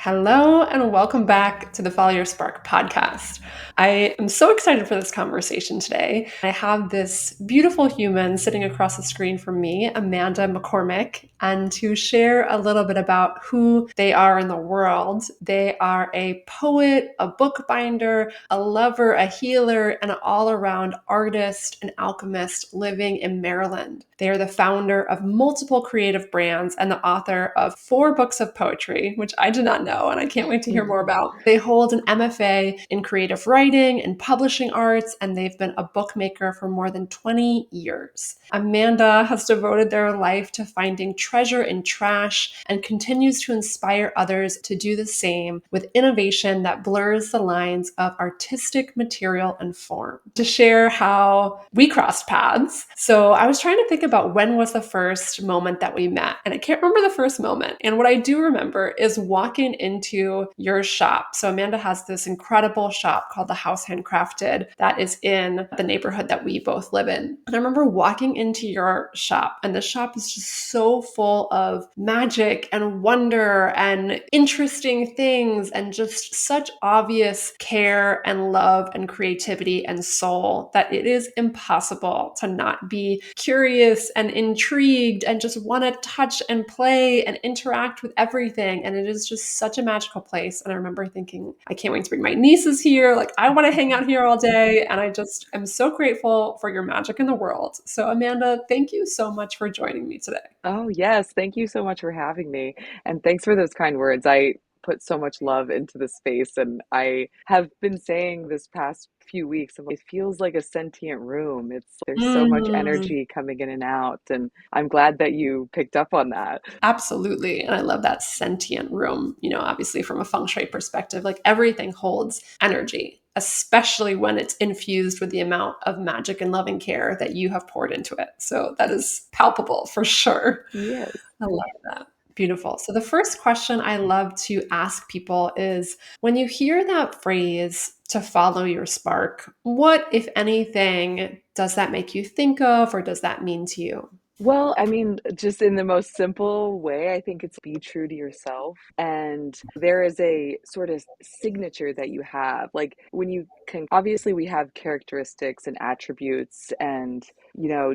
Hello, and welcome back to the Follow Your Spark podcast. I am so excited for this conversation today. I have this beautiful human sitting across the screen from me, Amanda McCormick, and to share a little bit about who they are in the world. They are a poet, a bookbinder, a lover, a healer, and an all around artist and alchemist living in Maryland. They are the founder of multiple creative brands and the author of 4 books of poetry, which I did not know, and I can't wait to hear more about. They hold an MFA in creative writing and publishing arts, and they've been a bookmaker for more than 20 years. Amanda has devoted their life to finding treasure in trash and continues to inspire others to do the same with innovation that blurs the lines of artistic material and form. To share how we crossed paths. So I was trying to think about when was the first moment that we met, and I can't remember the first moment. And what I do remember is walking into your shop. So Amanda has this incredible shop called the HOUSE Handcrafted that is in the neighborhood that we both live in. And I remember walking into your shop, and the shop is just so full of magic and wonder and interesting things and just such obvious care and love and creativity and soul that it is impossible to not be curious and intrigued and just want to touch and play and interact with everything. And it is just such a magical place. And I remember thinking, I can't wait to bring my nieces here. Like, I want to hang out here all day. And I just am so grateful for your magic in the world. So, Amanda, thank you so much for joining me today. Oh, yes. Thank you so much for having me. And thanks for those kind words. I put so much love into the space. And I have been saying this past few weeks, it feels like a sentient room. There's so much Mm. energy coming in and out. And I'm glad that you picked up on that. Absolutely. And I love that sentient room, obviously from a feng shui perspective, like everything holds energy, especially when it's infused with the amount of magic and loving care that you have poured into it. So that is palpable for sure. Yes. I love that. Beautiful. So the first question I love to ask people is when you hear that phrase to follow your spark, what, if anything, does that make you think of or does that mean to you? Well, I mean, just in the most simple way, I think it's be true to yourself. And there is a sort of signature that you have. Like when you can, obviously, we have characteristics and attributes and,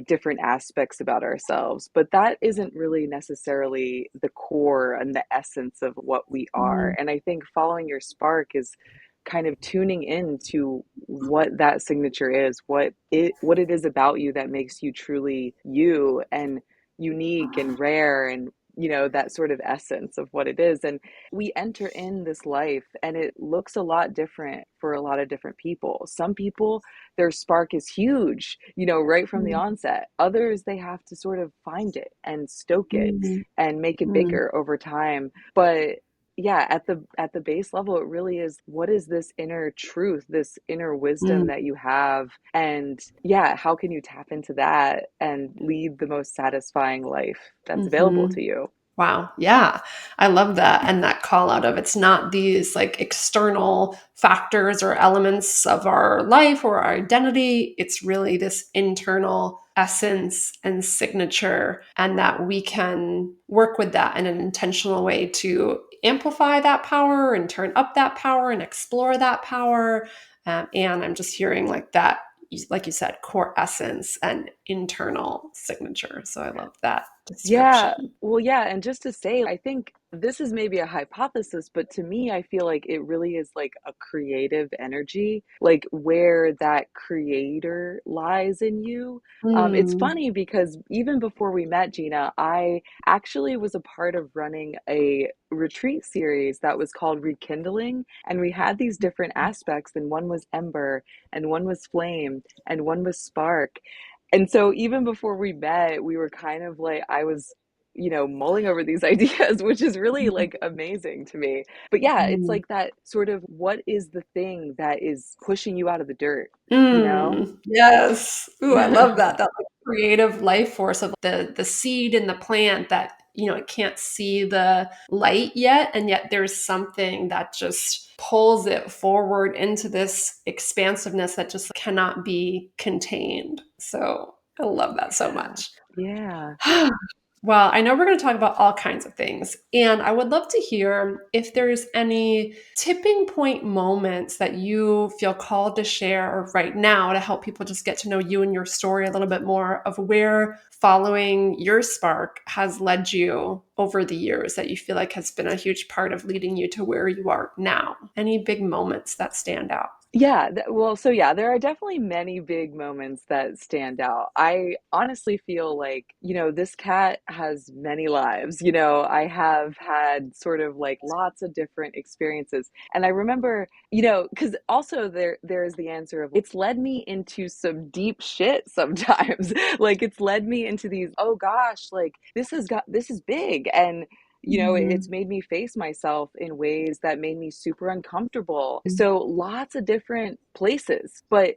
different aspects about ourselves, but that isn't really necessarily the core and the essence of what we are. Mm, And I think following your spark is kind of tuning into what that signature is, what it is about you that makes you truly you and unique and rare and that sort of essence of what it is. And we enter in this life and it looks a lot different for a lot of different people. Some people, their spark is huge, right from the mm, onset. Others, they have to sort of find it and stoke it mm, and make it mm, bigger over time. But yeah, at the base level, it really is, what is this inner truth, this inner wisdom mm, that you have? And yeah, how can you tap into that and lead the most satisfying life that's available mhm. to you? Wow. Yeah. I love that. And that call out of it's not these like external factors or elements of our life or our identity. It's really this internal essence and signature, and that we can work with that in an intentional way to amplify that power and turn up that power and explore that power. And I'm just hearing like that, like you said, core essence and internal signature. So I love that Yeah, description. well, yeah, and just to say, I think this is maybe a hypothesis, but to me, I feel like it really is like a creative energy, like where that creator lies in you. It's Mm, funny because even before we met, Gina, I actually was a part of running a retreat series that was called Rekindling, and we had these different aspects, and one was ember, and one was flame, and one was spark. And so even before we met, we were kind of like, I was, mulling over these ideas, which is really like amazing to me. But yeah, it's mm, like that sort of, what is the thing that is pushing you out of the dirt, you know? yes. Ooh, I love that. That like creative life force of the seed in the plant that, it can't see the light yet, and yet there's something that just pulls it forward into this expansiveness that just cannot be contained. So I love that so Yeah. much. Yeah. Well, I know we're going to talk about all kinds of things. And I would love to hear if there's any tipping point moments that you feel called to share right now to help people just get to know you and your story a little bit more of where following your spark has led you over the years that you feel like has been a huge part of leading you to where you are now. Any big moments that stand out? Yeah, well, so yeah, there are definitely many big moments that stand out. I honestly feel like, this cat has many lives. I have had sort of like lots of different experiences. And I remember, because also there's the answer of it's led me into some deep shit sometimes. Like it's led me into these, oh gosh, like this is big. And it's Mhm. made me face myself in ways that made me super uncomfortable. So lots of different places, but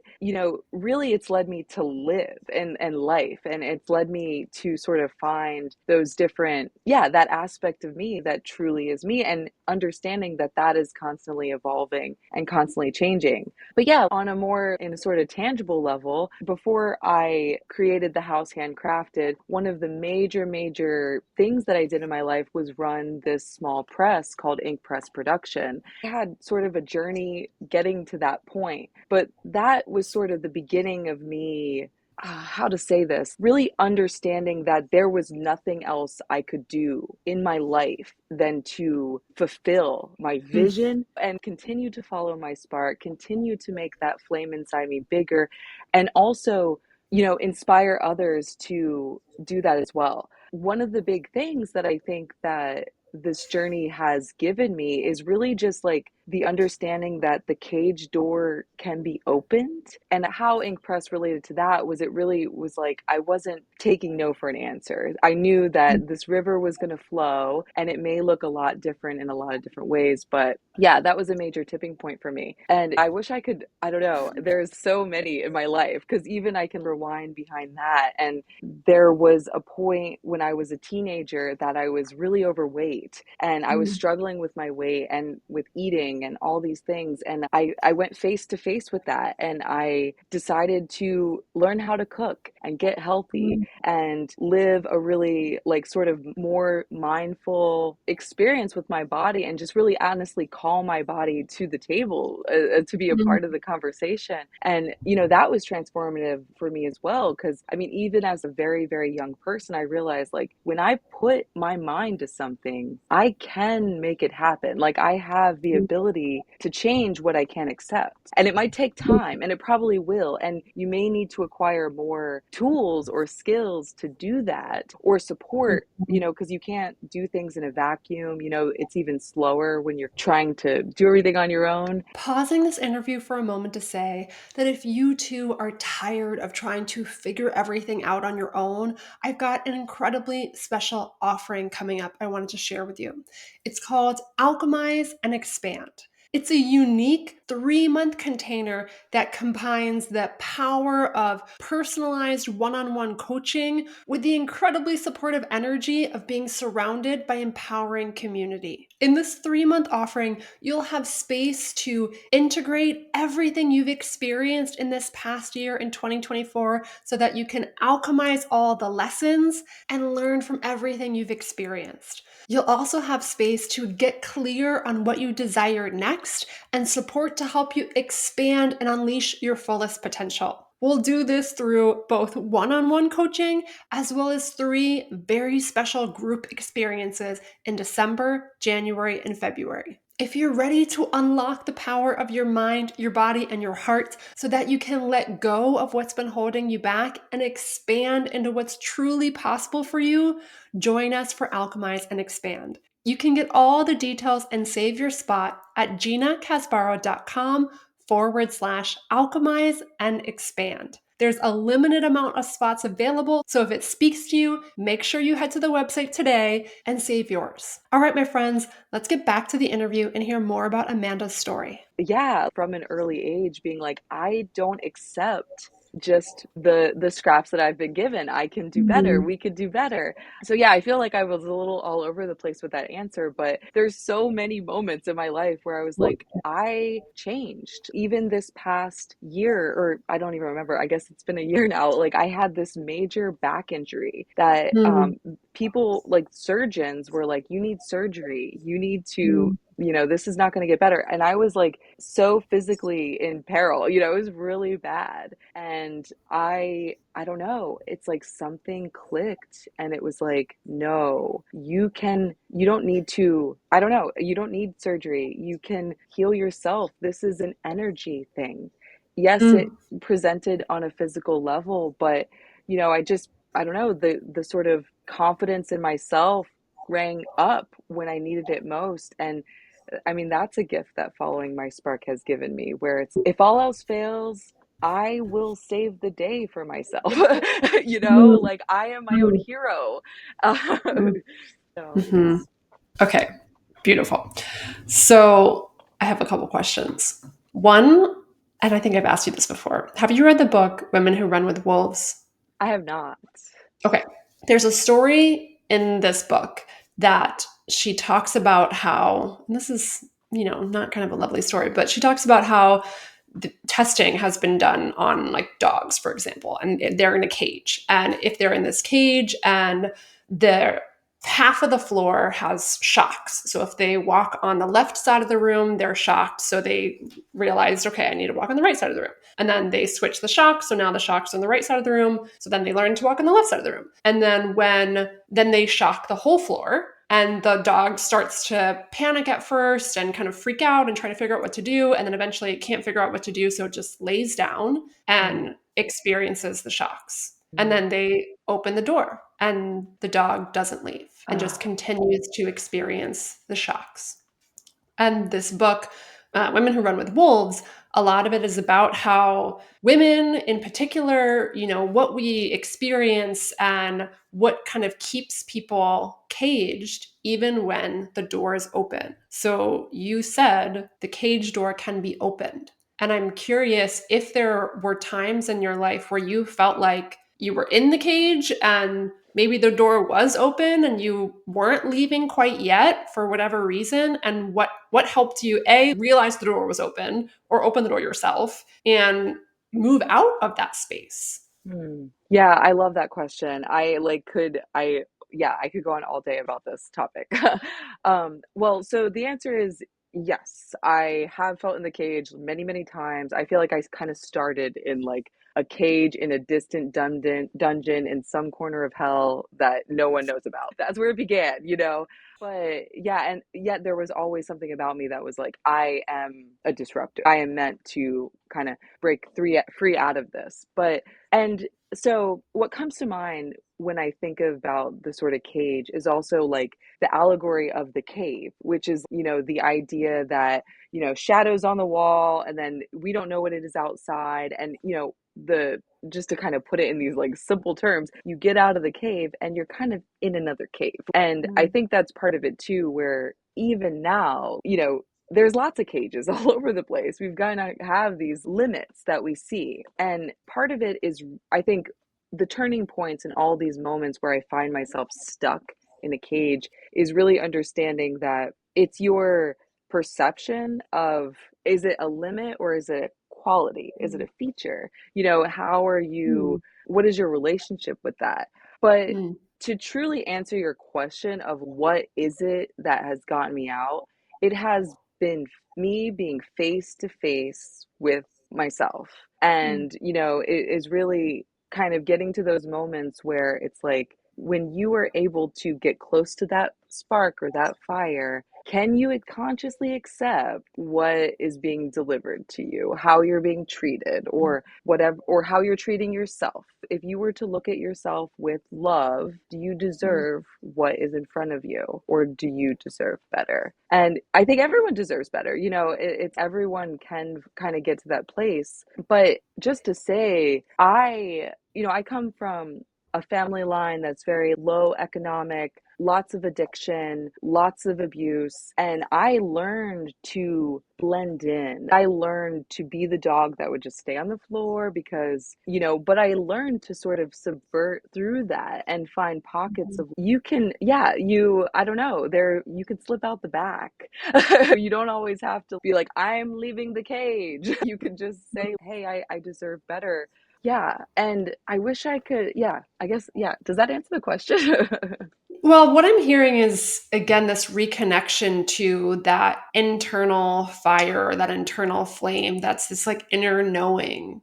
really it's led me to live and life, and it's led me to sort of find those different, yeah, that aspect of me that truly is me, and understanding that that is constantly evolving and constantly changing. But yeah, on a more in a sort of tangible level, before I created the House Handcrafted, one of the major things that I did in my life was run this small press called Ink Press Production. I had sort of a journey getting to that point, but that was sort of the beginning of me, how to say this, really understanding that there was nothing else I could do in my life than to fulfill my vision and continue to follow my spark, continue to make that flame inside me bigger, and also, inspire others to do that as well. One of the big things that I think that this journey has given me is really just like the understanding that the cage door can be opened. And how Ink Press related to that was, it really was like I wasn't taking no for an answer. I knew that this river was going to flow, and it may look a lot different in a lot of different ways, but yeah, that was a major tipping point for me. And I wish I could, I don't know, there's so many in my life, because even I can rewind behind that. And there was a point when I was a teenager that I was really overweight, and I was struggling with my weight and with eating and all these things. And I went face to face with that, and I decided to learn how to cook and get healthy and live a really like sort of more mindful experience with my body, and just really honestly call my body to the table, to be a part of the conversation. And that was transformative for me as well, because I mean, even as a very young person, I realized like when I put my mind to something, I can make it happen. Like I have the ability to change what I can accept, and it might take time, and it probably will, and you may need to acquire more tools or skills to do that, or support, because you can't do things in a vacuum. It's even slower when you're trying to do everything on your own. Pausing this interview for a moment to say that if you too are tired of trying to figure everything out on your own, I've got an incredibly special offering coming up I wanted to share with you. It's called Alchemize and Expand. It's a unique 3-month container that combines the power of personalized one on one coaching with the incredibly supportive energy of being surrounded by empowering community. In this 3-month offering, you'll have space to integrate everything you've experienced in this past year in 2024 so that you can alchemize all the lessons and learn from everything you've experienced. You'll also have space to get clear on what you desire next and support to help you expand and unleash your fullest potential. We'll do this through both one on one coaching as well as 3 very special group experiences in December, January, and February. If you're ready to unlock the power of your mind, your body, and your heart so that you can let go of what's been holding you back and expand into what's truly possible for you, join us for Alchemize and Expand. You can get all the details and save your spot at ginacasbaro.com/alchemize and expand. There's a limited amount of spots available, so if it speaks to you, make sure you head to the website today and save yours. All right, my friends, let's get back to the interview and hear more about Amanda's story. Yeah, from an early age being like, I don't accept just the scraps that I've been given. I can do better. We could do better. So yeah, I feel like I was a little all over the place with that answer, but there's so many moments in my life where I was like, I changed. Even this past year, or I don't even remember, I guess it's been a year now, like I had this major back injury that people like surgeons were like, you need surgery, you need to, Mm, this is not going to get better. And I was like so physically in peril, it was really bad. And I don't know, it's like something clicked and it was like, no, you don't need to, I don't know, you don't need surgery. You can heal yourself. This is an energy thing. Yes, it mm, presented on a physical level, but I don't know, the sort of confidence in myself rang up when I needed it most. And I mean, that's a gift that following my spark has given me, where it's if all else fails, I will save the day for myself. mm, Like I am my own mm, hero. mm, So, mhm. yes. Okay, beautiful. So I have a couple questions. One, and I think I've asked you this before. Have you read the book Women Who Run with Wolves? I have not. Okay. There's a story in this book that she talks about how, and this is, not kind of a lovely story, but she talks about how the testing has been done on like dogs, for example, and they're in a cage. And if they're in this cage and the half of the floor has shocks. So if they walk on the left side of the room, they're shocked. So they realized, okay, I need to walk on the right side of the room. And then they switch the shocks. So now the shocks are on the right side of the room. So then they learn to walk on the left side of the room. And then they shock the whole floor. And the dog starts to panic at first and kind of freak out and try to figure out what to do. And then eventually it can't figure out what to do. So it just lays down Mm, and experiences the shocks. And mm. then they open the door and the dog doesn't leave and just Ah, continues to experience the shocks. And this book, Women Who Run with Wolves, a lot of it is about how women in particular, what we experience and what kind of keeps people caged even when the door is open. So you said the cage door can be opened. And I'm curious if there were times in your life where you felt like you were in the cage and maybe the door was open and you weren't leaving quite yet for whatever reason, and what helped you a realize the door was open or open the door yourself and move out of that space. Yeah, I love that question. Yeah, I could go on all day about this topic. Well, so the answer is yes. I have felt in the cage many, many times. I feel like I kind of started in like a cage in a distant dungeon in some corner of hell that no one knows about. That's where it began. But yeah, and yet there was always something about me that was like, I am a disruptor. I am meant to kind of break free out of this. And so what comes to mind when I think about the sort of cage is also like the allegory of the cave, which is, the idea that, shadows on the wall and then we don't know what it is outside. And, the just to kind of put it in these like simple terms, you get out of the cave and you're kind of in another cave. And I Mm, think that's part of it too, where even now, there's lots of cages all over the place. We've got to have these limits that we see. And part of it is, I think, the turning points in all these moments where I find myself stuck in a cage is really understanding that it's your perception of, is it a limit or is it a quality? Is it a feature? How are you, mm, what is your relationship with that? But mm, to truly answer your question of what is it that has gotten me out, it has been me being face to face with myself. mm, And, it is really kind of getting to those moments where it's like when you are able to get close to that spark or that fire, can you consciously accept what is being delivered to you, how you're being treated, mm, or whatever, or how you're treating yourself? If you were to look at yourself with love, do you mm, deserve what is in front of you, or do you deserve better? And I think everyone deserves better. It's everyone can kind of get to that place. But just to say, I come from a family line that's very low economic, lots of addiction, lots of abuse. And I learned to blend in. I learned to be the dog that would just stay on the floor because, but I learned to sort of subvert through that and find pockets mhm, of you can, yeah, I don't know, you can slip out the back. You don't always have to be like, I'm leaving the cage. You can just say, hey, I deserve better. Yeah, and I wish I could, yeah, I guess, yeah. Does that answer the question? Well, what I'm hearing is, again, this reconnection to that internal fire, or that internal flame. That's this inner knowing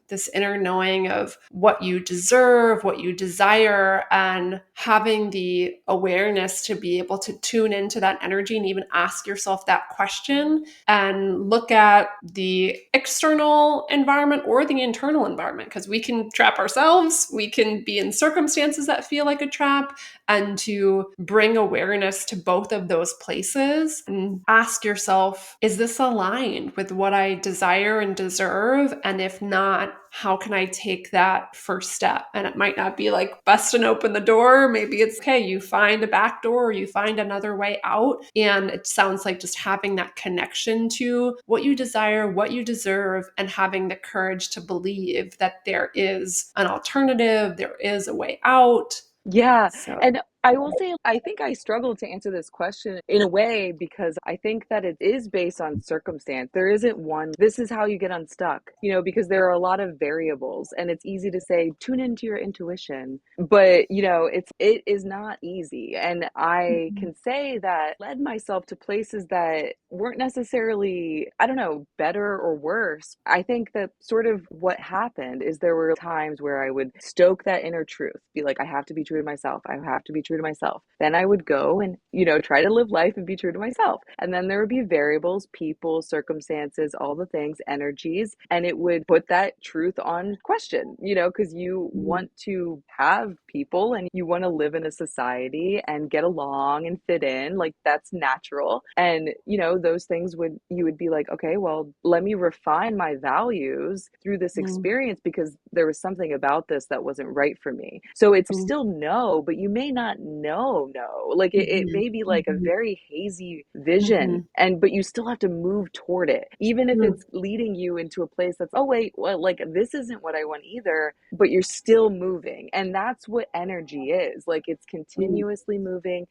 of what you deserve, what you desire, and having the awareness to be able to tune into that energy and even ask yourself that question and look at the external environment or the internal environment. Because we can trap ourselves, we can be in circumstances that feel like a trap, and to bring awareness to both of those places and ask yourself, is this aligned with what I desire and deserve? And if not, how can I take that first step? And it might not be like busting open the door. Maybe it's okay, you find a back door, or you find another way out. And it sounds like just having that connection to what you desire, what you deserve, and having the courage to believe that there is an alternative, there is a way out. Yeah. So, And I will say, I think I struggle to answer this question in a way because I think that it is based on circumstance. There isn't one, this is how you get unstuck, because there are a lot of variables and it's easy to say, tune into your intuition. But, it is not easy. And I mhm, can say that led myself to places that weren't necessarily, I don't know, better or worse. I think that sort of what happened is there were times where I would stoke that inner truth, be like, I have to be true to myself. I have to be true to myself. Then I would go and, try to live life and be true to myself. And then there would be variables, people, circumstances, all the things, energies, and it would put that truth on question, because you mhm, want to have people and you want to live in a society and get along and fit in. Like that's natural. And, those things you would be like, okay, well, let me refine my values through this mhm, experience because there was something about this that wasn't right for me. So it's mhm, still no, but you may not know no. Like it mhm, may be like a mhm, very hazy vision mhm, but you still have to move toward it. Even if mhm, it's leading you into a place that's, oh wait, well, like this isn't what I want either, but you're still moving. And that's what energy is. Like it's mhm, continuously moving.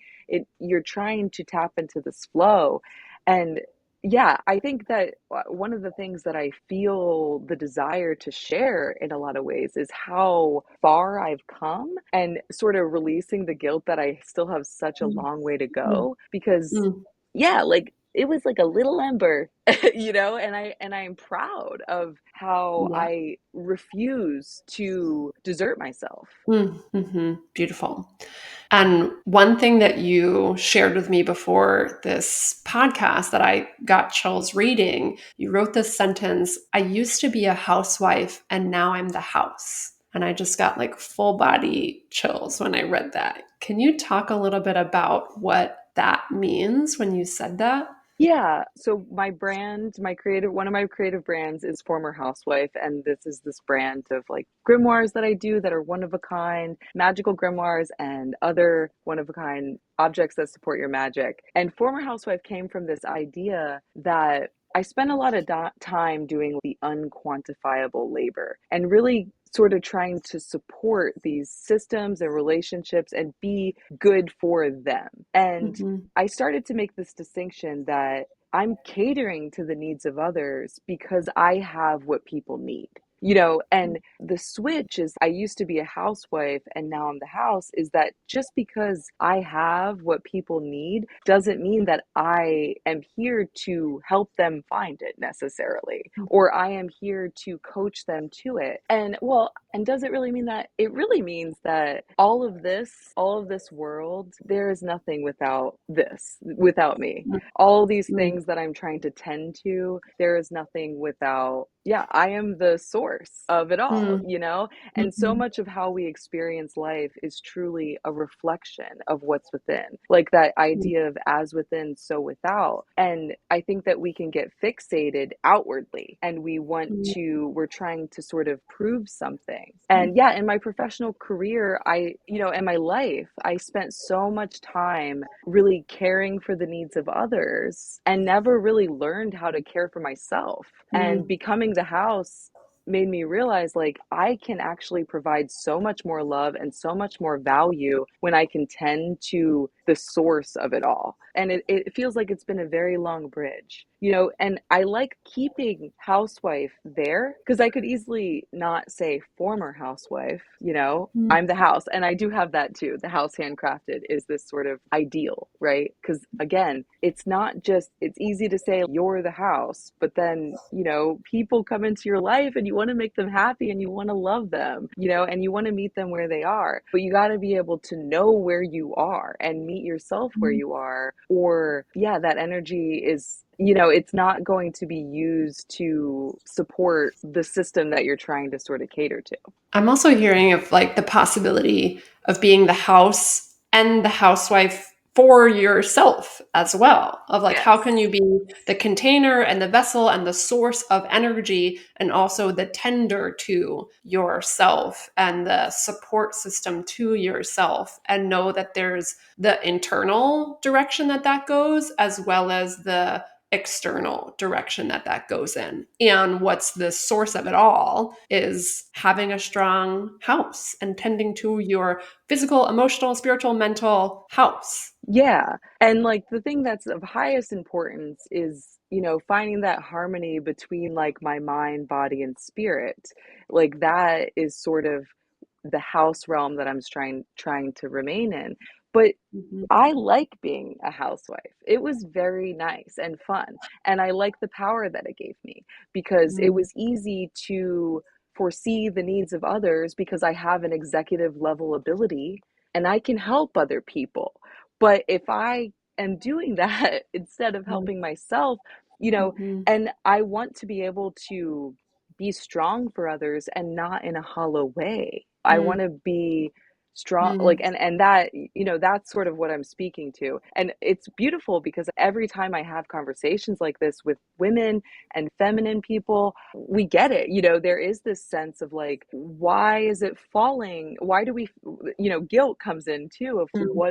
You're trying to tap into this flow. And yeah, I think that one of the things that I feel the desire to share in a lot of ways is how far I've come and sort of releasing the guilt that I still have such a mhm, long way to mhm, go because mhm. yeah, like it was like a little ember, and I'm proud of how Yeah. I refuse to desert myself. Mhm. Beautiful. And one thing that you shared with me before this podcast that I got chills reading, you wrote this sentence: I used to be a housewife and now I'm the house. And I just got like full body chills when I read that. Can you talk a little bit about what that means when you said that? Yeah. So my brand, one of my creative brands is Former Housewife. And this brand of like grimoires that I do that are one of a kind, magical grimoires and other one of a kind objects that support your magic. And Former Housewife came from this idea that I spent a lot of time doing the unquantifiable labor and really sort of trying to support these systems and relationships and be good for them. And Mhm. I started to make this distinction that I'm catering to the needs of others because I have what people need. And the switch is I used to be a housewife and now I'm the house is that just because I have what people need doesn't mean that I am here to help them find it necessarily, or I am here to coach them to it. And well, and does it really mean that? It really means that all of this world, there is nothing without me. All these Mhm. things that I'm trying to tend to, there is nothing without, yeah, I am the source of it all, Mhm. And so Mhm. much of how we experience life is truly a reflection of what's within. Like that Mhm. idea of as within, so without. And I think that we can get fixated outwardly and we're trying to sort of prove something. And Mhm. yeah, in my professional career, in my life, I spent so much time really caring for the needs of others and never really learned how to care for myself. And Mhm. becoming the house made me realize like I can actually provide so much more love and so much more value when I can tend to the source of it all. And it feels like it's been a very long bridge, you know, and I like keeping housewife there because I could easily not say former housewife, you know, Mm. I'm the house. And I do have that too. The house handcrafted is this sort of ideal, right? Because again, it's not just, it's easy to say you're the house, but then, you know, people come into your life and you want to make them happy and you want to love them, you know, and you want to meet them where they are. But you got to be able to know where you are and meet yourself where you are. Or, yeah, that energy is, you know, it's not going to be used to support the system that you're trying to sort of cater to. I'm also hearing of like the possibility of being the house and the housewife for yourself as well. Of like, how can Yes. you be the container and the vessel and the source of energy and also the tender to yourself and the support system to yourself, and know that there's the internal direction that that goes as well as the external direction that that goes in. And what's the source of it all is having a strong house and tending to your physical, emotional, spiritual, mental house. Yeah. And like the thing that's of highest importance is, you know, finding that harmony between like my mind, body, and spirit. Like that is sort of the house realm that I'm trying to remain in. But Mhm. I like being a housewife. It was very nice and fun. And I like the power that it gave me because it Mm, was easy to foresee the needs of others because I have an executive level ability and I can help other people. But if I am doing that instead of mm, helping myself, you know, mhm, and I want to be able to be strong for others and not in a hollow way. I want mm, to be strong, like, mm, and that, you know, that's sort of what I'm speaking to. And it's beautiful because every time I have conversations like this with women and feminine people, we get it. You know, there is this sense of like, why is it falling? Why do we, you know, guilt comes in too of mm.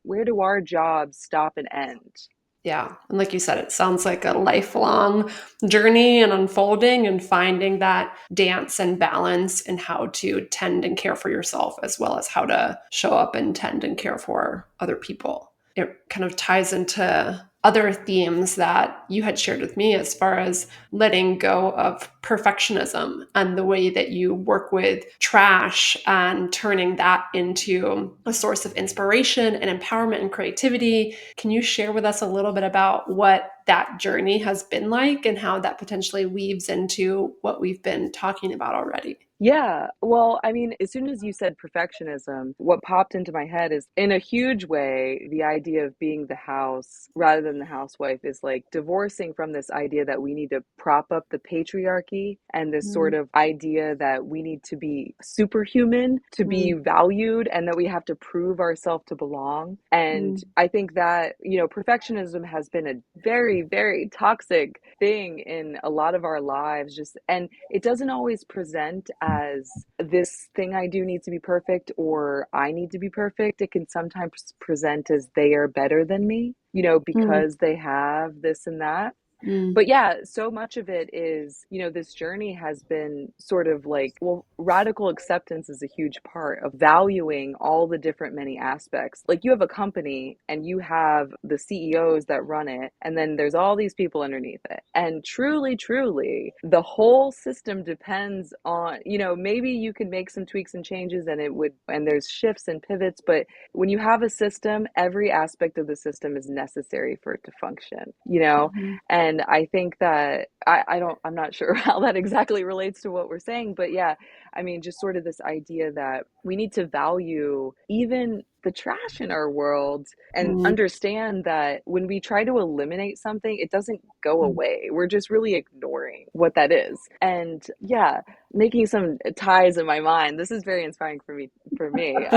where do our jobs stop and end? Yeah. And like you said, it sounds like a lifelong journey and unfolding and finding that dance and balance in how to tend and care for yourself, as well as how to show up and tend and care for other people. It kind of ties into other themes that you had shared with me as far as letting go of perfectionism and the way that you work with trash and turning that into a source of inspiration and empowerment and creativity. Can you share with us a little bit about what that journey has been like and how that potentially weaves into what we've been talking about already? Yeah. Well, I mean, as soon as you said perfectionism, what popped into my head is in a huge way, the idea of being the house rather than the housewife is like divorcing from this idea that we need to prop up the patriarchy and this sort Mm, of idea that we need to be superhuman to be mm, valued and that we have to prove ourselves to belong. And mm, I think that, you know, perfectionism has been a very, very toxic thing in a lot of our lives, just, and it doesn't always present as this thing I do needs to be perfect or I need to be perfect. It can sometimes present as they are better than me, you know, mm, because they have this and that. mm, But yeah, so much of it is, you know, this journey has been sort of like, well, radical acceptance is a huge part of valuing all the different many aspects. Like you have a company and you have the CEOs that run it, and then there's all these people underneath it. And truly, truly, the whole system depends on, you know, maybe you can make some tweaks and changes and it would, and there's shifts and pivots, but when you have a system, every aspect of the system is necessary for it to function, you know? mhm, And I think that I'm not sure how that exactly relates to what we're saying, but yeah, I mean, just sort of this idea that we need to value even the trash in our world and mm, understand that when we try to eliminate something, it doesn't go mm. away. We're just really ignoring what that is. And yeah, making some ties in my mind. This is very inspiring for me.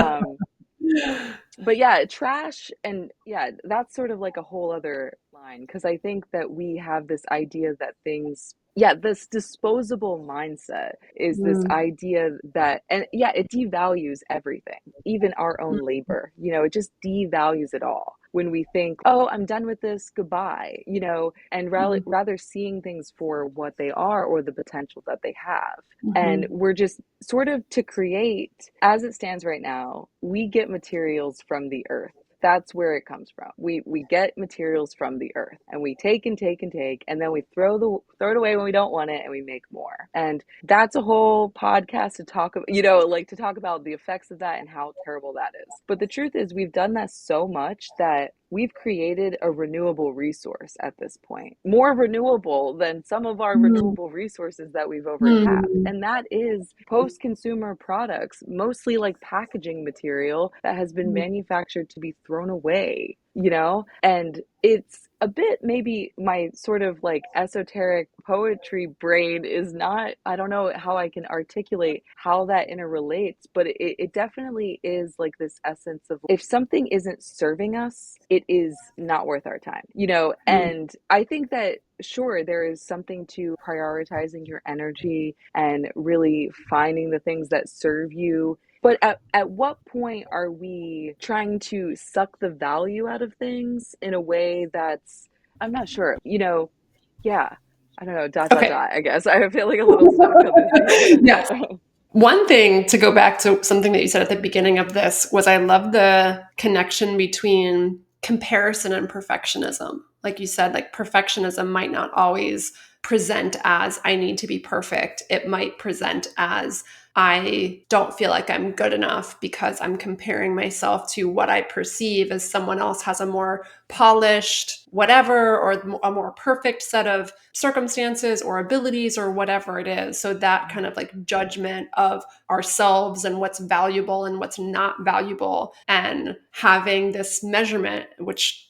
But yeah, trash and yeah, that's sort of like a whole other line because I think that we have this idea that things, yeah, this disposable mindset is this Mm, idea that, and yeah, it devalues everything, even our own mm, labor. You know, it just devalues it all when we think, oh, I'm done with this, goodbye, you know, and mm, rather seeing things for what they are or the potential that they have. And mhm, we're just sort of to create, as it stands right now, we get materials from the earth. That's where it comes from. We get materials from the earth, and we take and take and take, and then we throw it away when we don't want it, and we make more. And that's a whole podcast to talk about, like to talk about the effects of that and how terrible that is. But the truth is, we've done that so much that we've created a renewable resource at this point, more renewable than some of our Mm, renewable resources that we've overtapped. mm, And that is post consumer products, mostly like packaging material that has been mm, manufactured to be thrown away, And it's a bit, maybe my sort of like esoteric poetry brain is not, I don't know how I can articulate how that interrelates, but it definitely is like this essence of, if something isn't serving us, it is not worth our time. mm. And I think that sure, there is something to prioritizing your energy and really finding the things that serve you, but at what point are we trying to suck the value out of things in a way that's, I'm not sure, yeah, I don't know, dot, dot, Okay. dot, I guess. I feel like a little stuck on this here. Yes. One thing to go back to something that you said at the beginning of this was I love the connection between comparison and perfectionism. Like you said, like perfectionism might not always present as I need to be perfect. It might present as I don't feel like I'm good enough because I'm comparing myself to what I perceive as someone else has a more polished whatever or a more perfect set of circumstances or abilities or whatever it is. So that kind of like judgment of ourselves and what's valuable and what's not valuable, and having this measurement, which,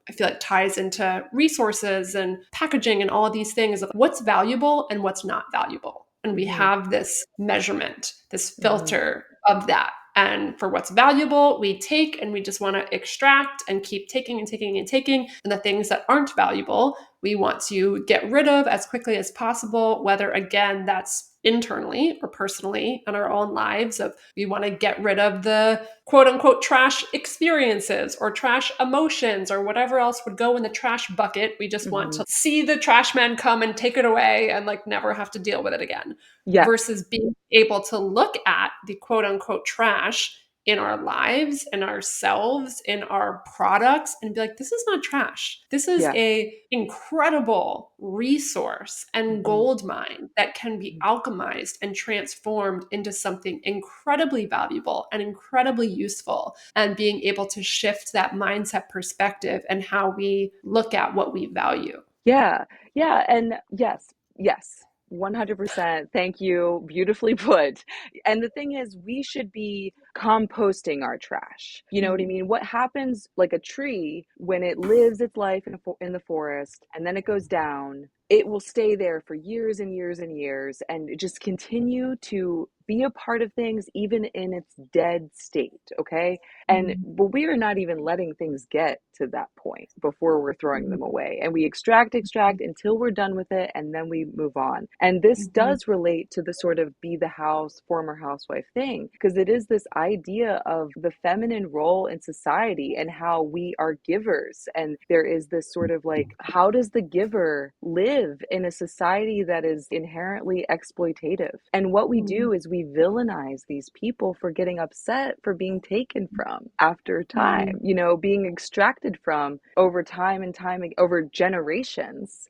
I feel like ties into resources and packaging and all these things of what's valuable and what's not valuable. And we Hmm. have this measurement, this Hmm. filter of that. And for what's valuable, we take and we just want to extract and keep taking and taking and taking. And the things that aren't valuable, we want to get rid of as quickly as possible, whether again, that's internally or personally in our own lives, of we want to get rid of the quote unquote trash experiences or trash emotions or whatever else would go in the trash bucket. We just want Hmm. to see the trash man come and take it away and like never have to deal with it again, Yes. versus being able to look at the quote unquote trash in our lives, in ourselves, in our products, and be like, this is not trash. This is Yeah. a incredible resource and Hmm. gold mine that can be alchemized and transformed into something incredibly valuable and incredibly useful. And being able to shift that mindset perspective and how we look at what we value. Yeah, yeah, and yes, yes, 100%. Thank you. Beautifully put. And the thing is, we should be composting our trash. You know what I Mm, mean? What happens, like a tree, when it lives its life in the forest and then it goes down, it will stay there for years and years and years and just continue to be a part of things even in its dead state, okay? And mm, but we are not even letting things get to that point before we're throwing them away. And we extract until we're done with it, and then we move on. And this mhm, does relate to the sort of be the house, former housewife thing, because it is this idea of the feminine role in society and how we are givers. And there is this sort of like, how does the giver live in a society that is inherently exploitative? And what we mm, do is we villainize these people for getting upset for being taken from after time, mm, being extracted from over time and time, over generations,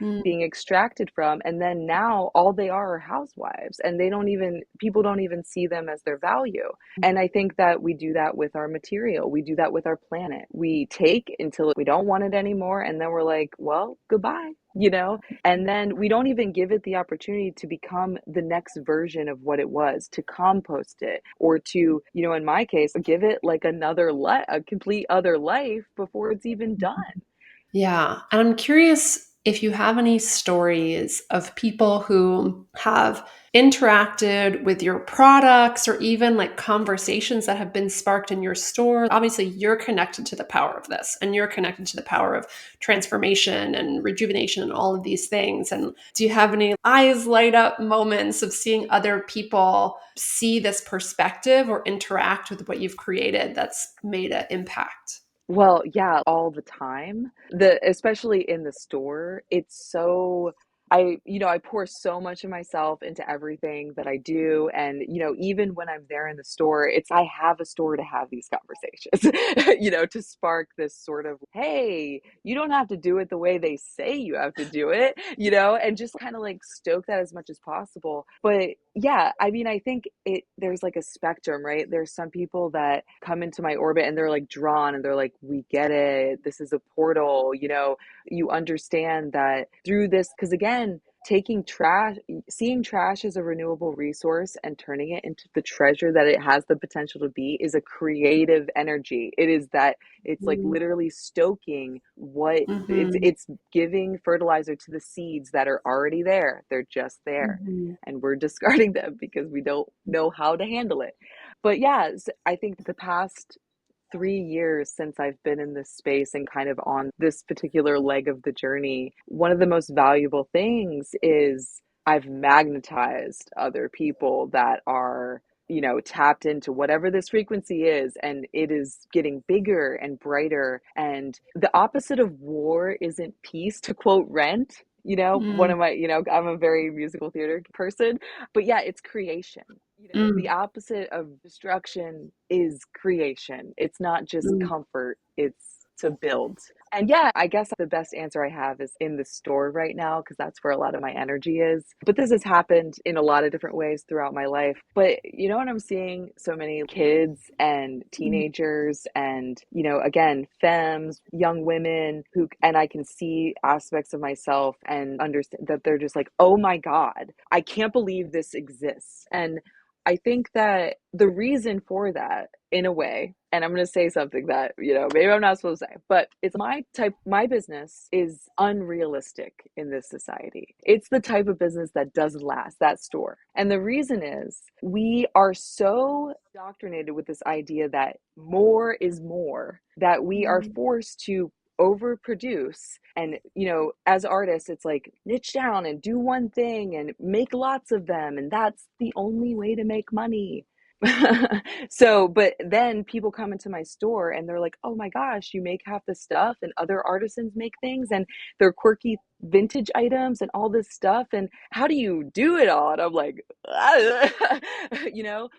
mm, being extracted from. And then now all they are housewives, and people don't even see them as their value. And I think that we do that with our material. We do that with our planet. We take until we don't want it anymore. And then we're like, well, goodbye. And then we don't even give it the opportunity to become the next version of what it was, to compost it, or to, in my case, give it like a complete other life before it's even done. yeah. And I'm curious if you have any stories of people who have interacted with your products or even like conversations that have been sparked in your store. Obviously, you're connected to the power of this and you're connected to the power of transformation and rejuvenation and all of these things. And do you have any eyes light up moments of seeing other people see this perspective or interact with what you've created that's made an impact? Well, yeah, all the time. Especially in the store, it's so, I pour so much of myself into everything that I do. And, even when I'm there in the store, I have a store to have these conversations, to spark this sort of, hey, you don't have to do it the way they say you have to do it, and just kind of like stoke that as much as possible. But yeah, I mean, I think there's like a spectrum, right? There's some people that come into my orbit and they're like drawn and they're like, we get it. This is a portal, you understand that through this, because again, taking trash, seeing trash as a renewable resource and turning it into the treasure that it has the potential to be is a creative energy. It is that it's like Mm-hmm. literally stoking what Mm-hmm. it's giving fertilizer to the seeds that are already there. They're just there. Mm-hmm. And we're discarding them because we don't know how to handle it. But yeah, I think the past 3 years since I've been in this space and kind of on this particular leg of the journey, one of the most valuable things is I've magnetized other people that are, tapped into whatever this frequency is, and it is getting bigger and brighter. And the opposite of war isn't peace, to quote Rent. One of my, I'm a very musical theater person, but yeah, it's creation. The Mm-hmm. opposite of destruction is creation. It's not just comfort, it's to build. And yeah, I guess the best answer I have is in the store right now, because that's where a lot of my energy is. But this has happened in a lot of different ways throughout my life. But you know what I'm seeing? So many kids and teenagers and, again, femmes, young women and I can see aspects of myself and understand that they're just like, oh my God, I can't believe this exists. And I think that the reason for that, in a way, and I'm going to say something that, maybe I'm not supposed to say, but it's my business is unrealistic in this society. It's the type of business that doesn't last, that store. And the reason is we are so indoctrinated with this idea that more is more, that we are forced to overproduce. And as artists, it's like niche down and do one thing and make lots of them, and that's the only way to make money. So but then people come into my store and they're like, oh my gosh, you make half the stuff and other artisans make things and they're quirky vintage items and all this stuff, and how do you do it all? And I'm like,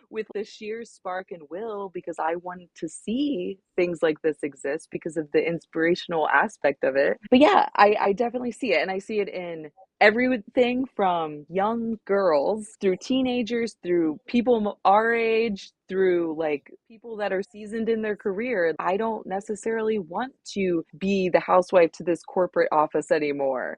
with the sheer spark and will, because I wanted to see things like this exist because of the inspirational aspect of it. But yeah, I definitely see it, and I see it in everything from young girls through teenagers, through people our age, through like people that are seasoned in their career. I don't necessarily want to be the housewife to this corporate office anymore.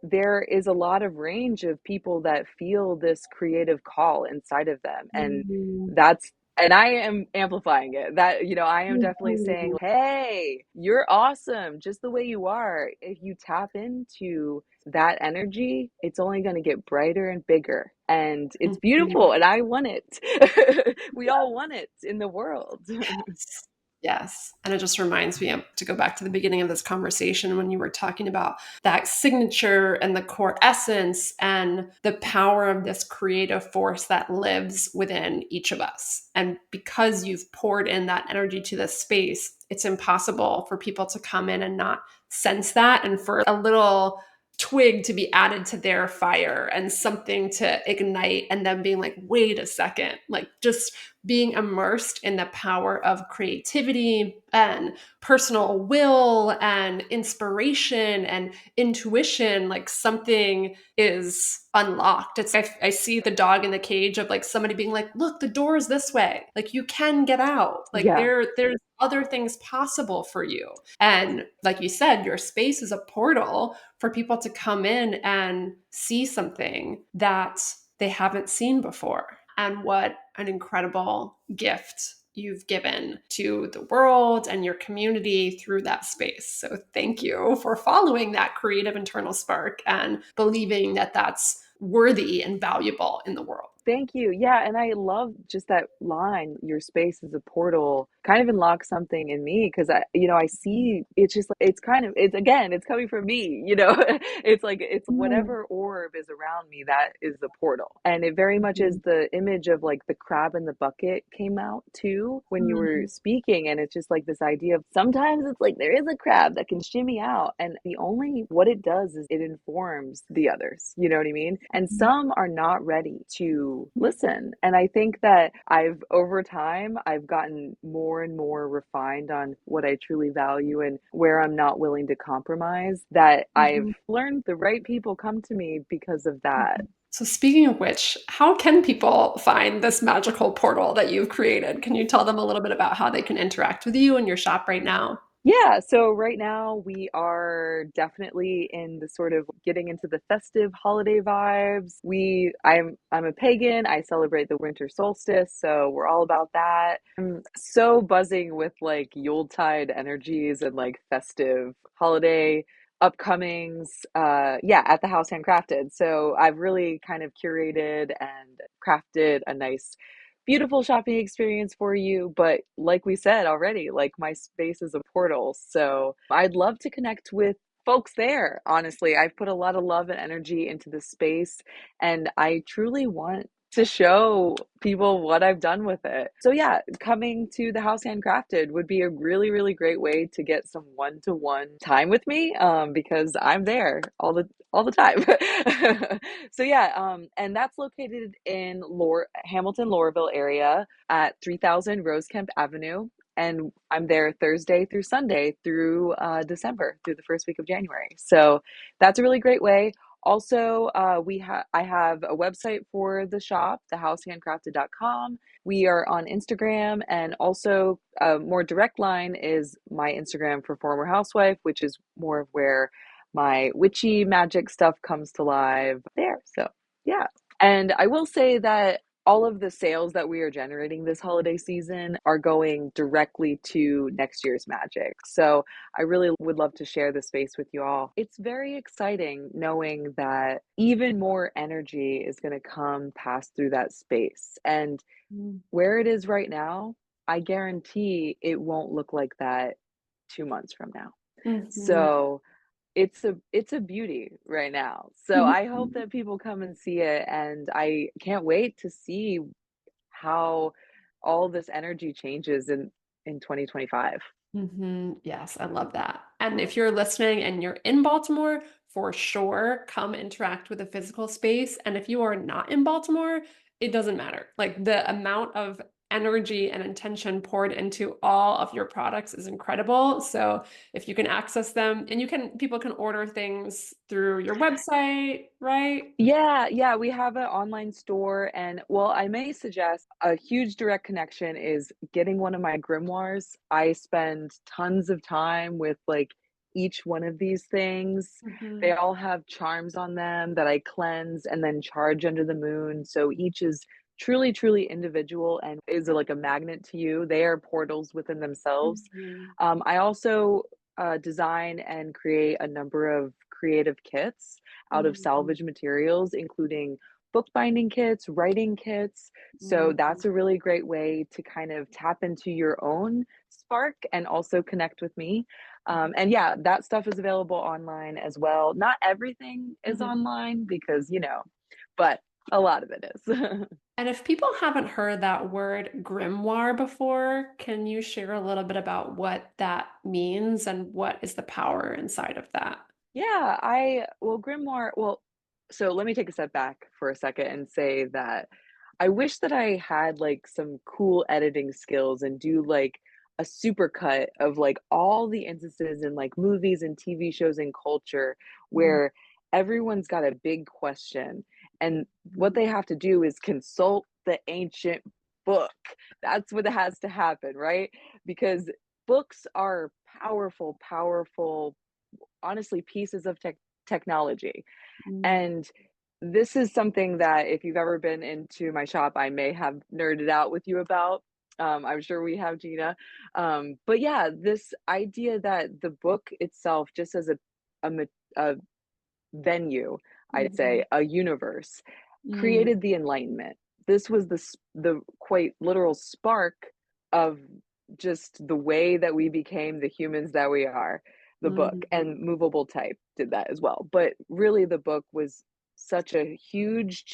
There is a lot of range of people that feel this creative call inside of them. And Mm-hmm. that's and I am amplifying it. That, I am definitely saying, Mm-hmm. hey, you're awesome just the way you are. If you tap into that energy, it's only going to get brighter and bigger. And it's Mm-hmm. beautiful. And I want it. We all want it in the world. Yes. Yes. And it just reminds me to go back to the beginning of this conversation when you were talking about that signature and the core essence and the power of this creative force that lives within each of us. And because you've poured in that energy to this space, it's impossible for people to come in and not sense that, and for a little twig to be added to their fire and something to ignite, and then being like, wait a second, like just being immersed in the power of creativity and personal will and inspiration and intuition. Like something is unlocked. I see the dog in the cage of like somebody being like, look, the door is this way, like you can get out, like Yeah. there's other things possible for you. And like you said, your space is a portal for people to come in and see something that they haven't seen before. And what an incredible gift you've given to the world and your community through that space. So thank you for following that creative internal spark and believing that that's worthy and valuable in the world. Thank you. Yeah, and I love just that line, your space is a portal, kind of unlocks something in me because I see it's just like it's kind of it's again, it's coming from me. It's like it's Mm, whatever orb is around me that is the portal. And it very much is mhm, the image of like the crab in the bucket came out too when you were mhm, speaking. And it's just like this idea of sometimes it's like there is a crab that can shimmy out. And the only what it does is it informs the others. You know what I mean? And mhm, some are not ready to listen. And I think that over time, I've gotten more and more refined on what I truly value and where I'm not willing to compromise. That I've mhm, learned the right people come to me because of that. mhm. So speaking of which, how can people find this magical portal that you've created? Can you tell them a little bit about how they can interact with you and your shop right now? Yeah, so right now we are definitely in the sort of getting into the festive holiday vibes. I'm a pagan. I celebrate the winter solstice, so we're all about that. I'm so buzzing with like Yuletide energies and like festive holiday upcomings. Yeah, at the House Handcrafted. So I've really kind of curated and crafted a nice beautiful shopping experience for you. But like we said already, like my space is a portal. So I'd love to connect with folks there. Honestly, I've put a lot of love and energy into this space, and I truly want to show people what I've done with it. So yeah, coming to the House Handcrafted would be a really, really great way to get some one-to-one time with me, because I'm there all the time. So yeah, and that's located in Hamilton, Laurelville area at 3000 Rosecamp Avenue. And I'm there Thursday through Sunday through December, through the first week of January. So that's a really great way. Also, I have a website for the shop, thehousehandcrafted.com. We are on Instagram, and also a more direct line is my Instagram for former housewife, which is more of where my witchy magic stuff comes to live there. So, yeah. And I will say that all of the sales that we are generating this holiday season are going directly to next year's magic. So, I really would love to share the space with you all. It's very exciting knowing that even more energy is going to come pass through that space. And Mm, where it is right now, I guarantee it won't look like that 2 months from now. mhm, So, it's a beauty right now. So I hope mhm. that people come and see it, and I can't wait to see how all this energy changes in 2025. Yes, I love that. And if you're listening and you're in Baltimore, for sure, come interact with a physical space. And if you are not in Baltimore, it doesn't matter. Like the amount of energy and intention poured into all of your products is incredible. So if you can access them and people can order things through your website, right? Yeah, yeah, we have an online store, and well, I may suggest a huge direct connection is getting one of my grimoires. I spend tons of time with like each one of these things. They Mhm, all have charms on them that I cleanse and then charge under the moon. So each is truly, truly individual and is like a magnet to you. They are portals within themselves. mhm, I also design and create a number of creative kits out of mhm, salvage materials, including bookbinding kits, writing kits. So mhm, that's a really great way to kind of tap into your own spark and also connect with me. And yeah, that stuff is available online as well. Not everything is mhm. online because, but a lot of it is. And if people haven't heard that word grimoire before, can you share a little bit about what that means and what is the power inside of that? Yeah, so let me take a step back for a second and say that I wish that I had like some cool editing skills and do like a supercut of like all the instances in like movies and TV shows and culture Mhm, where everyone's got a big question and what they have to do is consult the ancient book. That's what has to happen, right? Because books are powerful, powerful, honestly pieces of technology. mhm, And this is something that if you've ever been into my shop, I may have nerded out with you about. I'm sure we have, Gina. But yeah, this idea that the book itself, just as a, a venue, I'd mhm, say, a universe, mm, created the Enlightenment. this was the quite literal spark of just the way that we became the humans that we are. The book Mm, and movable type did that as well. But really, the book was such a huge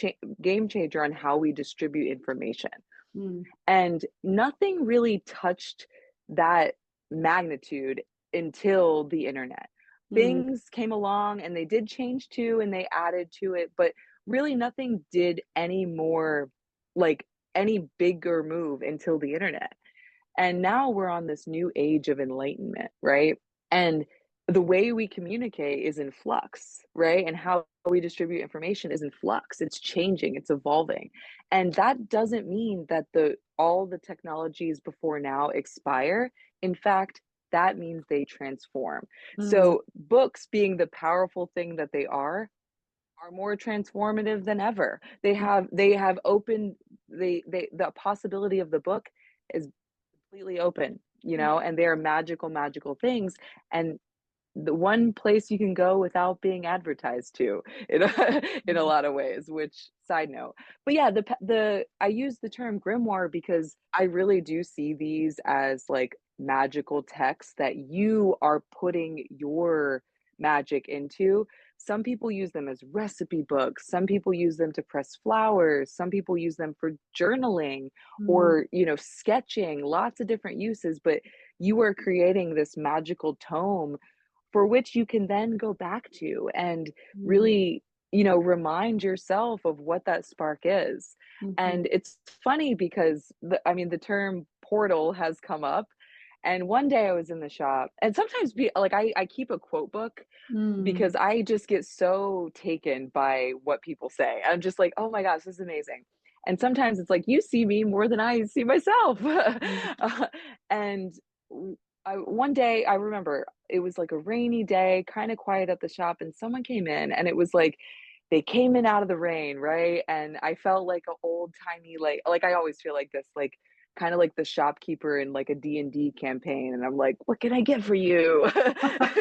game changer on how we distribute information. mm, And nothing really touched that magnitude until the internet. mm, Things came along and they did change too, and they added to it, but really nothing did any more, like any bigger move until the internet. And now we're on this new age of enlightenment, right? And the way we communicate is in flux, right? And how we distribute information is in flux. It's changing, it's evolving. And that doesn't mean that the all the technologies before now expire. In fact, that means they transform. mm, So books, being the powerful thing that they are more transformative than ever. They have opened the possibility of the book is completely open, and they are magical, magical things. And the one place you can go without being advertised to in in a mm, lot of ways, which side note. But yeah, the I use the term grimoire because I really do see these as like magical texts that you are putting your magic into. Some people use them as recipe books, some people use them to press flowers, some people use them for journaling mm, or sketching, lots of different uses. But you are creating this magical tome for which you can then go back to and mm, really, remind yourself of what that spark is. mhm, And it's funny because the term portal has come up. And one day I was in the shop, and sometimes like I keep a quote book mm, because I just get so taken by what people say. I'm just like, oh my gosh, this is amazing. And sometimes it's like, you see me more than I see myself. mm. And one day I remember it was like a rainy day, kind of quiet at the shop, and someone came in, and it was like they came in out of the rain, right? And I felt like an old timey, like I always feel like this, like kind of like the shopkeeper in like a D&D campaign. And I'm like, what can I get for you?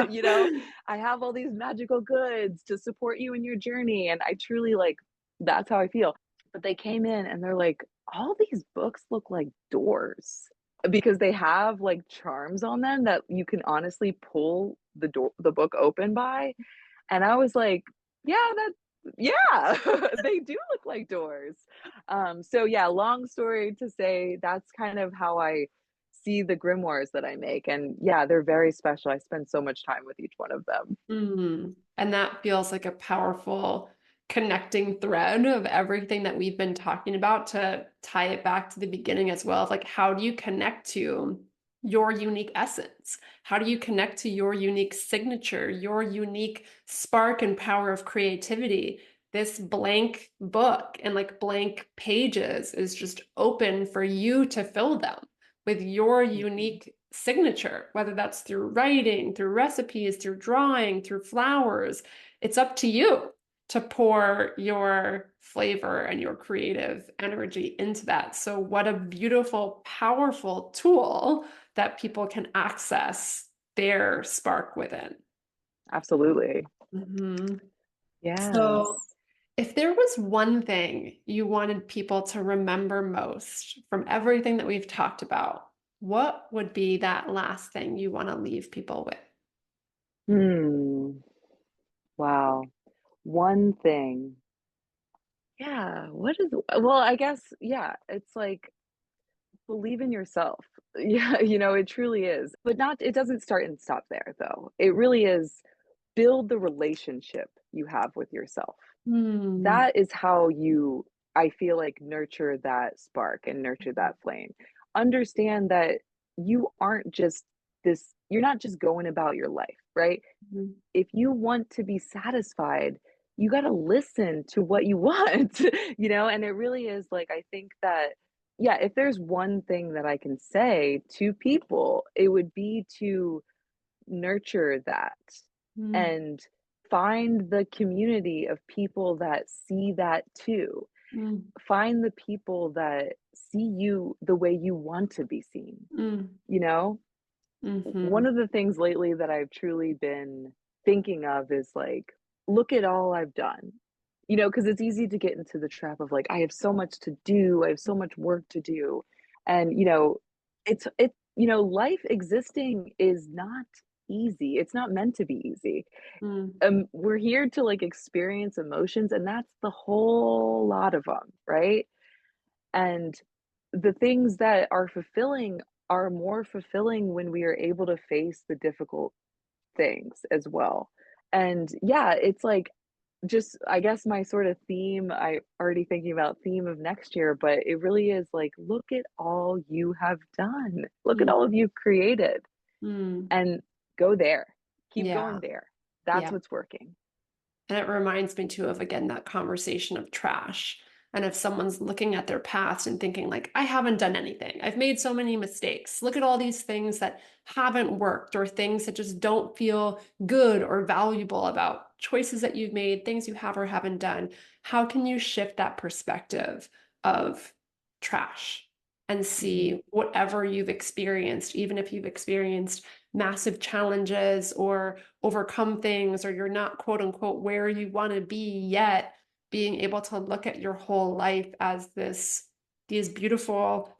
you know, I have all these magical goods to support you in your journey. And I truly like, that's how I feel. But they came in and they're like, all these books look like doors because they have like charms on them that you can honestly pull the book open by. And I was like, yeah, yeah, they do look like doors. So yeah, long story to say, that's kind of how I see the grimoires that I make. And yeah, they're very special. I spend so much time with each one of them. Mm. And that feels like a powerful connecting thread of everything that we've been talking about to tie it back to the beginning as well of like how do you connect to your unique essence? How do you connect to your unique signature, your unique spark and power of creativity? This blank book and like blank pages is just open for you to fill them with your Mhm. unique signature, whether that's through writing, through recipes, through drawing, through flowers. It's up to you to pour your flavor and your creative energy into that. So, what a beautiful, powerful tool that people can access their spark within. Absolutely. Mhm. So, Yes. if there was one thing you wanted people to remember most from everything that we've talked about, what would be that last thing you want to leave people with? Hmm. Wow. One thing. Yeah. Well, I guess, yeah, it's like believe in yourself. Yeah, it truly is. But it doesn't start and stop there, though. It really is build the relationship you have with yourself. Hmm. That is how you, I feel like, nurture that spark and nurture that flame. Understand that you aren't just you're not just going about your life, right? Mhm. If you want to be satisfied, you got to listen to what you want, and it really is like, I think that, yeah, if there's one thing that I can say to people, it would be to nurture that Hmm. and find the community of people that see that too. Hmm. Find the people that see you the way you want to be seen, Hmm. you know? Hmm. One of the things lately that I've truly been thinking of is like, look at all I've done. You know, because it's easy to get into the trap of like, I have so much to do, I have so much work to do. And, life existing is not easy. It's not meant to be easy. Mm, We're here to like experience emotions, and that's the whole lot of them, right? And the things that are fulfilling are more fulfilling when we are able to face the difficult things as well. And yeah, it's like just I guess my sort of theme, I already thinking about theme of next year, but it really is like, look at all you have done. Look at mm, all of you created mm. and go there. Keep going Yeah, there. That's yeah. what's working. And it reminds me too of, again, that conversation of trash. And if someone's looking at their past and thinking, like, I haven't done anything, I've made so many mistakes. Look at all these things that haven't worked or things that just don't feel good or valuable about choices that you've made, things you have or haven't done. How can you shift that perspective of trash and Mhm. see whatever you've experienced, even if you've experienced massive challenges or overcome things, or you're not quote unquote where you want to be yet, being able to look at your whole life as this beautiful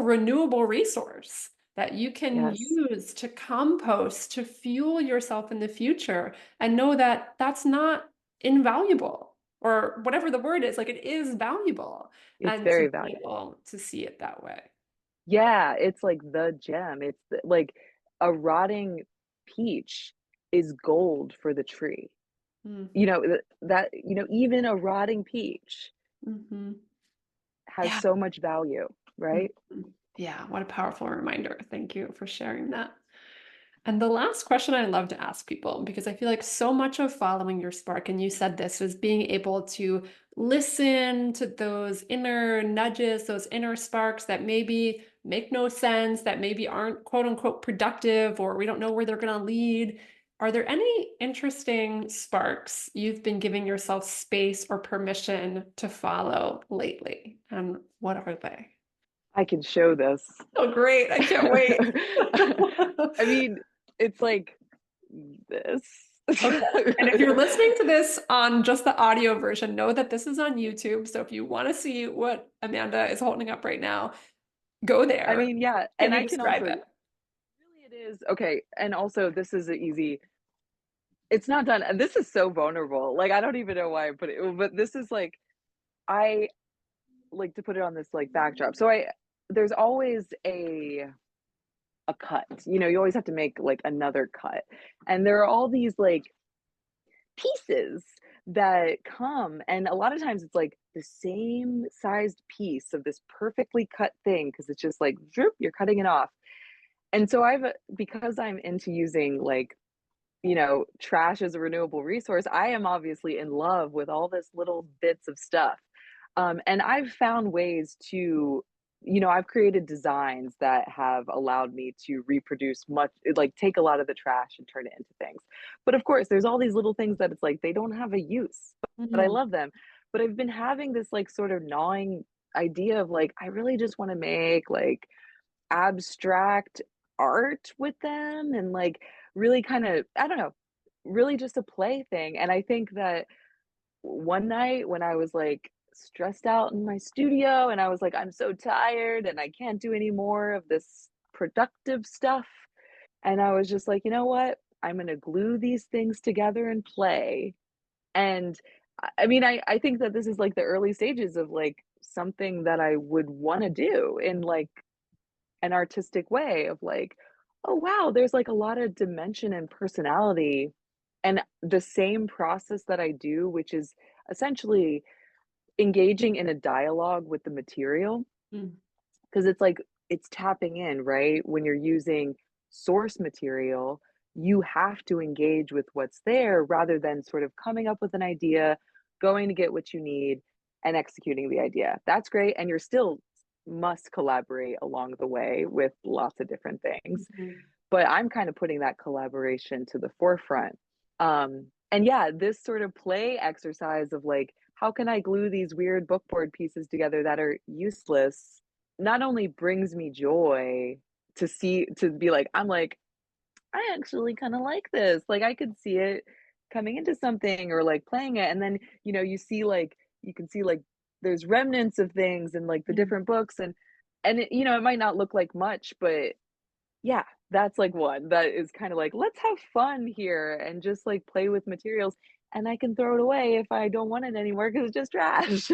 renewable resource that you can Yes, use to compost, to fuel yourself in the future, and know that that's not invaluable or whatever the word is, like it is valuable, it's and to very be valuable. able to see it that way. Yeah, it's like the gem. Like a rotting peach is gold for the tree. Mm, Even a rotting peach hmm. has Yeah. so much value, right? Mhm. Yeah, what a powerful reminder. Thank you for sharing that. And the last question I love to ask people, because I feel like so much of following your spark, and you said this, was being able to listen to those inner nudges, those inner sparks that maybe make no sense, that maybe aren't quote unquote productive, or we don't know where they're going to lead. Are there any interesting sparks you've been giving yourself space or permission to follow lately? And what are they? I can show this. Oh, great. I can't wait. I mean, it's like this. Okay. And if you're listening to this on just the audio version, know that this is on YouTube. So if you want to see what Amanda is holding up right now, go I there. mean, yeah, Can and you I can describe also it? really it is okay. And also, this is a easy. It's not done, and this is so vulnerable. Like I don't even know why I put it, but this is like I like to put it on this like backdrop. So I there's always a cut. You always have to make like another cut. And there are all these like pieces that come, and a lot of times it's like the same sized piece of this perfectly cut thing because it's just like droop, you're cutting it off. And so I've because I'm into using like trash as a renewable resource, I am obviously in love with all this little bits of stuff. And I've found ways to, I've created designs that have allowed me to reproduce much, like take a lot of the trash and turn it into things. But of course, there's all these little things that it's like they don't have a use, but I Mhm. love them. But I've been having this like sort of gnawing idea of like, I really just want to make like abstract art with them and like really kind of, I don't know, really just a play thing. And I think that one night when I was like stressed out in my studio and I was like, I'm so tired and I can't do any more of this productive stuff. And I was just like, you know what? I'm going to glue these things together and play. And I mean, I think that this is like the early stages of like something that I would want to do in like an artistic way of like, oh wow, there's like a lot of dimension and personality and the same process that I do, which is essentially engaging in a dialogue with the material Mm, because it's like it's tapping in, right? When you're using source material, you have to engage with what's there rather than sort of coming up with an idea, going to get what you need and executing the idea. That's great, and you're still must collaborate along the way with lots of different things, mhm, but I'm kind of putting that collaboration to the forefront. And yeah, this sort of play exercise of like, how can I glue these weird bookboard pieces together that are useless not only brings me joy to see, to be like, I'm like, I actually kind of like this. Like, I could see it coming into something or like playing it, and then you can see like there's remnants of things and like the Mm. different books, and it might not look like much, but yeah, that's like one that is kind of like, let's have fun here and just like play with materials. And I can throw it away if I don't want it anymore because it's just trash.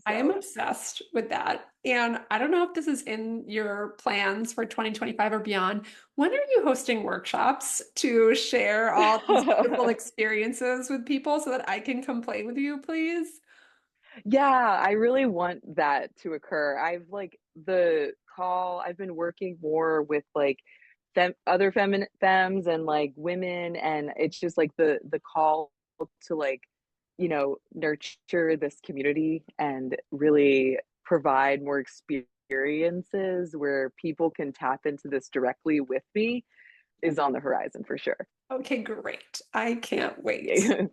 I am So, obsessed with that. And I don't know if this is in your plans for 2025 or beyond. When are you hosting workshops to share all these beautiful experiences with people so that I can come play with you, please? yeah, I really want that to occur. I've been working more with like other feminine femmes and like women, and it's just like the call to like, nurture this community and really provide more experiences where people can tap into this directly with me is on the horizon for sure. Okay, great. I can't wait. Yeah.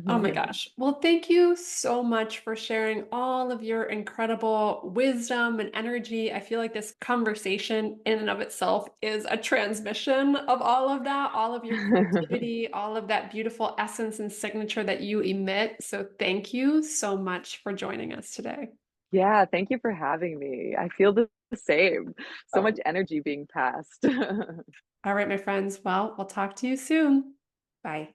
Oh my gosh. Well, thank you so much for sharing all of your incredible wisdom and energy. I feel like this conversation in and of itself is a transmission of all of that, all of your creativity, all of that beautiful essence and signature that you emit. So thank you so much for joining us today. Yeah, thank you for having me. I feel the same. So much Oh. energy being passed. All right, my friends. Well, we'll talk to you soon. Bye.